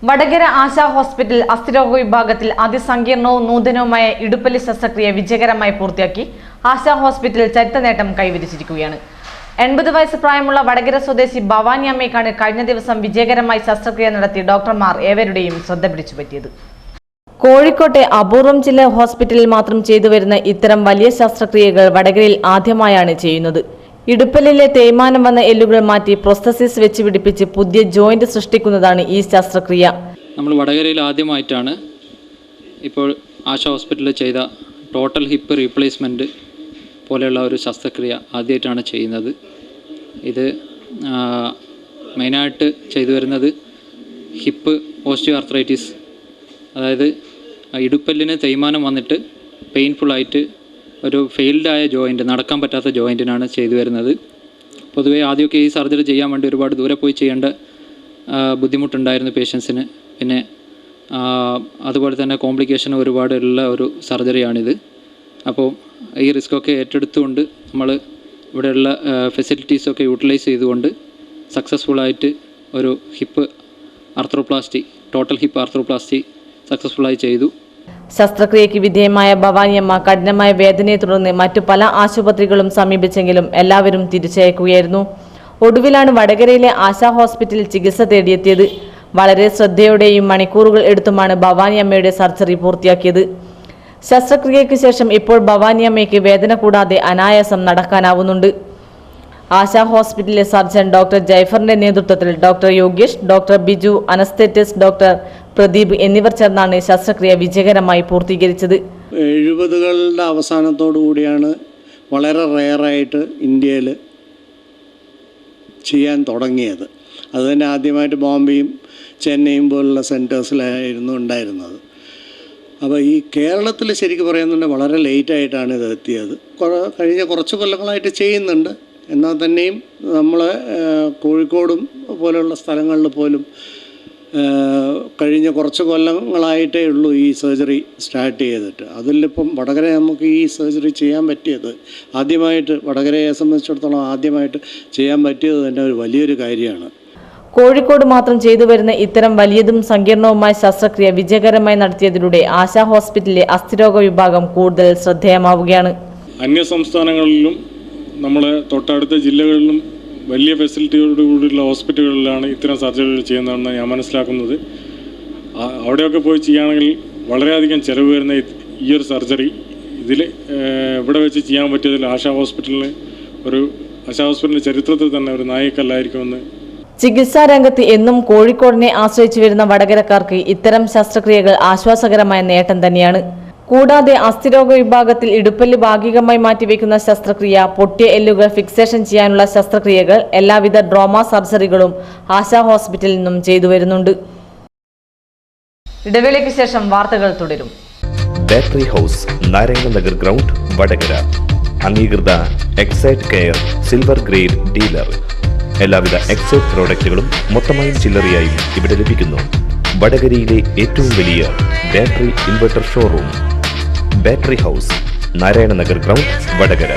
Vadakara ASHA hospital അസ്ഥിരോഗ വിഭാഗത്തിൽ അതിസങ്കീർണവും നൂതനവുമായ ഇടുപ്പല്ലി ശസ്ത്രക്രിയ വിജയകരമായി പൂർത്തിയാക്കി ആശാ ഹോസ്പിറ്റൽ ചരിത്ര നേട്ടം കൈവരിച്ചിരിക്കുകയാണ്. 80 വയസ്സ് പ്രായമുള്ള വടകര സ്വദേശി ഭവാനി അമ്മയ്ക്കാണ് കഴിഞ്ഞ ദിവസം വിജയകരമായി ശസ്ത്രക്രിയ നടത്തി ഡോക്ടർമാർ ഏവരുടെയും ശ്രദ്ധ പിടിച്ചുപറ്റിയത്. കോഴിക്കോട്ടെ അപൂർവം ചില ഹോസ്പിറ്റലിൽ മാത്രം ചെയ്തുവരുന്ന ഇത്തരം വലിയ ശസ്ത്രക്രിയകൾ വടകരയിൽ ആദ്യമായാണ് ചെയ്യുന്നത്. ഇടുപ്പല്ലിലെ തേയ്മാനം വന്ന എല്ലുകൾ മാറ്റി പ്രോസ്തസിസ് വെച്ച് പിടിപ്പിച്ച് പുതിയ ജോയിന്റ് സൃഷ്ടിക്കുന്നതാണ് ഈ ശസ്ത്രക്രിയ. നമ്മൾ വടകരയിൽ ആദ്യമായിട്ടാണ് ഇപ്പോൾ ആശാ ഹോസ്പിറ്റലിൽ ചെയ്ത ടോട്ടൽ ഹിപ്പ് റീപ്ലേസ്മെൻറ്റ് പോലെയുള്ള ഒരു ശസ്ത്രക്രിയ ആദ്യമായിട്ടാണ് ചെയ്യുന്നത്. ഇത് മെയിനായിട്ട് ചെയ്തു വരുന്നത് ഹിപ്പ് ഓസ്റ്റിയോ ആർത്രൈറ്റിസ്, അതായത് ഇടുപ്പല്ലിന് തേയ്മാനം വന്നിട്ട് പെയിൻഫുള്ളായിട്ട് ഒരു ഫെയിൽഡായ ജോയിൻറ്റ്, നടക്കാൻ പറ്റാത്ത ജോയിൻറ്റിനാണ് ചെയ്തു വരുന്നത്. പൊതുവേ ആദ്യമൊക്കെ ഈ സർജറി ചെയ്യാൻ വേണ്ടി ഒരുപാട് ദൂരെ പോയി ചെയ്യേണ്ട ബുദ്ധിമുട്ടുണ്ടായിരുന്നു പേഷ്യൻസിന്. പിന്നെ അതുപോലെ തന്നെ കോംപ്ലിക്കേഷൻ ഒരുപാട് ഉള്ള ഒരു സർജറിയാണിത്. അപ്പോൾ ഈ റിസ്ക്കൊക്കെ ഏറ്റെടുത്തുകൊണ്ട് നമ്മൾ ഇവിടെയുള്ള ഫെസിലിറ്റീസൊക്കെ യൂട്ടിലൈസ് ചെയ്തുകൊണ്ട് സക്സസ്ഫുള്ളായിട്ട് ഒരു hip arthroplasty, total hip arthroplasty സക്സസ്ഫുള്ളായി ചെയ്തു. ശസ്ത്രക്രിയയ്ക്ക് വിധേയമായ ഭവാനിയമ്മ കഠിനമായ വേദനയെ തുടർന്ന് മറ്റു പല ആശുപത്രികളും സമീപിച്ചെങ്കിലും എല്ലാവരും തിരിച്ചയക്കുകയായിരുന്നു. ഒടുവിലാണ് വടകരയിലെ ആശാ ഹോസ്പിറ്റലിൽ ചികിത്സ തേടിയെത്തിയത്. വളരെ ശ്രദ്ധയോടെയും മണിക്കൂറുകൾ എടുത്തുമാണ് ഭവാനിയമ്മയുടെ സർജറി പൂർത്തിയാക്കിയത്. ശസ്ത്രക്രിയയ്ക്ക് ശേഷം ഇപ്പോൾ ഭവാനിയമ്മയ്ക്ക് വേദന കൂടാതെ അനായാസം നടക്കാനാവുന്നുണ്ട്. ആശാ ഹോസ്പിറ്റലിലെ സർജൻ ഡോക്ടർ ജയ്ഫറിന്റെ നേതൃത്വത്തിൽ doctor Yogesh, doctor Biju, anaesthetist doctor Pradeep എന്നിവർ ചേർന്നാണ് ശസ്ത്രക്രിയ വിജയകരമായി പൂർത്തീകരിച്ചത്. 70കളുടെ അവസാനത്തോടു കൂടിയാണ് വളരെ റെയറായിട്ട് ഇന്ത്യയിൽ ചെയ്യാൻ തുടങ്ങിയത്. അത് തന്നെ ആദ്യമായിട്ട് ബോംബെയും ചെന്നൈയും പോലുള്ള സെൻറ്റേഴ്സിലായിരുന്നു ഉണ്ടായിരുന്നത്. അപ്പോൾ ഈ കേരളത്തിൽ ശരിക്കും പറയുന്നുണ്ടെങ്കിൽ വളരെ ലേറ്റായിട്ടാണ് ഇത് എത്തിയത്. കഴിഞ്ഞ കുറച്ച് കൊല്ലങ്ങളായിട്ട് ചെയ്യുന്നുണ്ട്. എന്നാൽ തന്നെയും നമ്മൾ കോഴിക്കോടും പോലെയുള്ള സ്ഥലങ്ങളിൽ പോലും കഴിഞ്ഞ കുറച്ച് കൊല്ലങ്ങളായിട്ടേ ഉള്ളൂ ഈ സർജറി സ്റ്റാർട്ട് ചെയ്തിട്ട്. അതിലിപ്പം വടകര നമുക്ക് ഈ സർജറി ചെയ്യാൻ പറ്റിയത് ആദ്യമായിട്ട്, വടകരയെ സംബന്ധിച്ചിടത്തോളം ആദ്യമായിട്ട് ചെയ്യാൻ പറ്റിയത് തന്നെ ഒരു വലിയൊരു കാര്യമാണ്. കോഴിക്കോട് മാത്രം ചെയ്തു വരുന്ന ഇത്തരം വലിയതും സങ്കീർണവുമായ ശസ്ത്രക്രിയ വിജയകരമായി നടത്തിയതിലൂടെ ആശാ ഹോസ്പിറ്റലിലെ അസ്ഥിരോഗ വിഭാഗം കൂടുതൽ ശ്രദ്ധേയമാവുകയാണ്. അന്യ സംസ്ഥാനങ്ങളിലും നമ്മളെ തൊട്ടടുത്ത ജില്ലകളിലും വലിയ ഫെസിലിറ്റിയോടുകൂടിയുള്ള ഹോസ്പിറ്റലുകളിലാണ് ഇത്തരം സർജറികൾ ചെയ്യുന്നതെന്ന് ഞാൻ മനസ്സിലാക്കുന്നത്. അവിടെയൊക്കെ പോയി ചെയ്യുകയാണെങ്കിൽ വളരെയധികം ചിലവ് വരുന്ന ഈ ഒരു സർജറി ഇവിടെ വെച്ച് ചെയ്യാൻ പറ്റിയതിൽ ആശാ ഹോസ്പിറ്റലിൻ്റെ ചരിത്രത്തിൽ തന്നെ ഒരു നായികക്കല്ലായിരിക്കുമെന്ന്. ചികിത്സാ രംഗത്ത് എന്നും കോഴിക്കോടിനെ ആശ്രയിച്ചു വരുന്ന വടകരക്കാർക്ക് ഇത്തരം ശസ്ത്രക്രിയകൾ ആശ്വാസകരമായ നേട്ടം തന്നെയാണ്. കൂടാതെ അസ്ഥിരോഗ വിഭാഗത്തിൽ ഇടുപ്പല്ലി ഭാഗികമായി മാറ്റിവെക്കുന്ന ശസ്ത്രക്രിയ, പൊട്ടിയ എല്ലുകൾ ഫിക്സേഷൻ ചെയ്യാനുള്ള ശസ്ത്രക്രിയകൾ, എല്ലാവിധ ഡ്രോമ സർജറികളും ആശാ ഹോസ്പിറ്റലിൽ നിന്നും ചെയ്തു വരുന്നുണ്ട്. ഇടവേളയ്ക്ക് ശേഷം വാർത്തകൾ തുടരും. Battery house, Narayana Nagar ground, Vadakara. അംഗീകൃത Exide care silver grade dealer. എല്ലാവിധ എക്സൈറ്റ് പ്രോഡക്റ്റുകളും മൊത്തമായും ചില്ലറയായും ഇവിടെ ലഭിക്കുന്നു. വടകരയിലെ ഏറ്റവും വലിയ battery inverter showroom battery house, Narayana Nagar ground, Vadakara.